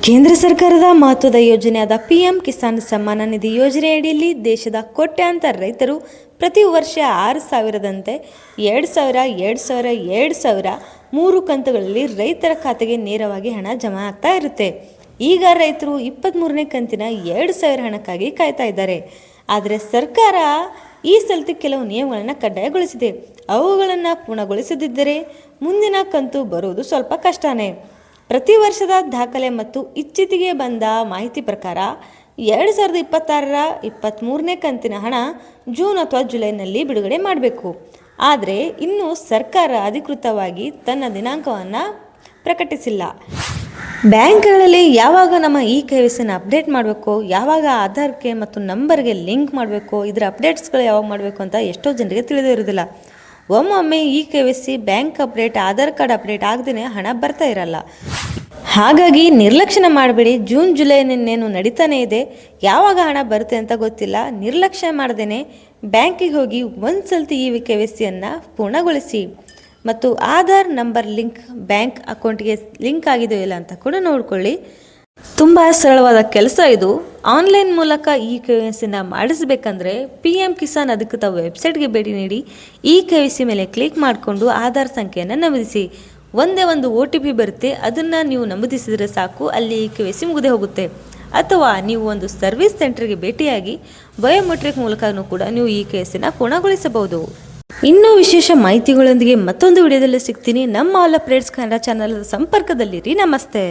ಕೇಂದ್ರ ಸರ್ಕಾರದ ಮಹತ್ವದ ಯೋಜನೆಯಾದ ಪಿಎಂ ಕಿಸಾನ್ ಸಮ್ಮಾನ ನಿಧಿ ಯೋಜನೆ ಅಡಿಯಲ್ಲಿ ದೇಶದ ಕೋಟ್ಯಾಂತರ ರೈತರು ಪ್ರತಿ ವರ್ಷ 6,000ದಂತೆ 2,000 3 ಕಂತುಗಳಲ್ಲಿ ರೈತರ ಖಾತೆಗೆ ನೇರವಾಗಿ ಹಣ ಜಮಾ ಆಗ್ತಾ ಇರುತ್ತೆ. ಈಗ ರೈತರು 23ನೇ ಕಂತಿನ 2,000 ಹಣಕ್ಕಾಗಿ ಕಾಯ್ತಾ ಇದ್ದಾರೆ. ಆದರೆ ಸರ್ಕಾರ ಈ ಸಲತಿ ಕೆಲವು ನಿಯಮಗಳನ್ನು ಕಡ್ಡಾಯಗೊಳಿಸಿದೆ. ಅವುಗಳನ್ನು ಪೂರ್ಣಗೊಳಿಸದಿದ್ದರೆ ಮುಂದಿನ ಕಂತು ಬರುವುದು ಸ್ವಲ್ಪ ಕಷ್ಟನೇ. ಪ್ರತಿ ವರ್ಷದ ದಾಖಲೆ ಮತ್ತು ಇತ್ತೀಚೆಗೆ ಬಂದ ಮಾಹಿತಿ ಪ್ರಕಾರ 2026ರ 23ನೇ ಕಂತಿನ ಹಣ ಜೂನ್ ಅಥವಾ ಜುಲೈನಲ್ಲಿ ಬಿಡುಗಡೆ ಮಾಡಬೇಕು. ಆದರೆ ಇನ್ನೂ ಸರ್ಕಾರ ಅಧಿಕೃತವಾಗಿ ತನ್ನ ದಿನಾಂಕವನ್ನು ಪ್ರಕಟಿಸಿಲ್ಲ. ಬ್ಯಾಂಕ್ಗಳಲ್ಲಿ ಯಾವಾಗ ನಮ್ಮ KYCನ ಅಪ್ಡೇಟ್ ಮಾಡಬೇಕು, ಯಾವಾಗ ಆಧಾರ್ಗೆ ಮತ್ತು ನಂಬರ್ಗೆ ಲಿಂಕ್ ಮಾಡಬೇಕು, ಇದರ ಅಪ್ಡೇಟ್ಸ್ಗಳು ಯಾವಾಗ ಮಾಡಬೇಕು ಅಂತ ಎಷ್ಟೋ ಜನರಿಗೆ ತಿಳಿದಿರೋದಿಲ್ಲ. ಒಮ್ಮೊಮ್ಮೆ KYC bank update Aadhaar card update ಆಗದೇ ಹಣ ಬರ್ತಾ ಇರಲ್ಲ. ಹಾಗಾಗಿ ನಿರ್ಲಕ್ಷ್ಯ ಮಾಡಬೇಡಿ. ಜೂನ್ ಜುಲೈನೇನು ನಡೀತಾನೆ ಇದೆ, ಯಾವಾಗ ಹಣ ಬರುತ್ತೆ ಅಂತ ಗೊತ್ತಿಲ್ಲ. ನಿರ್ಲಕ್ಷ್ಯ ಮಾಡದೇನೆ ಬ್ಯಾಂಕಿಗೆ ಹೋಗಿ ಒಂದ್ಸಲ್ತಿ KYCಯನ್ನು ಪೂರ್ಣಗೊಳಿಸಿ ಮತ್ತು ಆಧಾರ್ ನಂಬರ್ ಲಿಂಕ್ ಬ್ಯಾಂಕ್ ಅಕೌಂಟ್ಗೆ ಲಿಂಕ್ ಆಗಿದೆಯೋ ಇಲ್ಲ ಅಂತ ಕೂಡ ನೋಡ್ಕೊಳ್ಳಿ. ತುಂಬ ಸರಳವಾದ ಕೆಲಸ ಇದು. ಆನ್ಲೈನ್ ಮೂಲಕ KYCನ ಮಾಡಿಸಬೇಕಂದ್ರೆ PM ಕಿಸಾನ್ ಅಧಿಕೃತ ವೆಬ್ಸೈಟ್ಗೆ ಭೇಟಿ ನೀಡಿ KYC ಮೇಲೆ ಕ್ಲಿಕ್ ಮಾಡಿಕೊಂಡು ಆಧಾರ್ ಸಂಖ್ಯೆಯನ್ನು ನಮೂದಿಸಿ. ಒಂದೇ ಒಂದು OTP ಬರುತ್ತೆ, ಅದನ್ನು ನೀವು ನಮೂದಿಸಿದರೆ ಸಾಕು, ಅಲ್ಲಿ KYC ಮುಗಿದೇ ಹೋಗುತ್ತೆ. ಅಥವಾ ನೀವು ಒಂದು ಸರ್ವಿಸ್ ಸೆಂಟರ್ಗೆ ಭೇಟಿಯಾಗಿ ಬಯೋಮೆಟ್ರಿಕ್ ಮೂಲಕನೂ ಕೂಡ ನೀವು KYCನ ಪೂರ್ಣಗೊಳಿಸಬಹುದು. ಇನ್ನೂ ವಿಶೇಷ ಮಾಹಿತಿಗಳೊಂದಿಗೆ ಮತ್ತೊಂದು ವಿಡಿಯೋದಲ್ಲಿ ಸಿಗ್ತೀನಿ. ನಮ್ಮ ಆಲ್ ಅಪ್ಡೇಟ್ಸ್ ಕನ್ನಡ ಚಾನಲ್ ಸಂಪರ್ಕದಲ್ಲಿರಿ. ನಮಸ್ತೆ.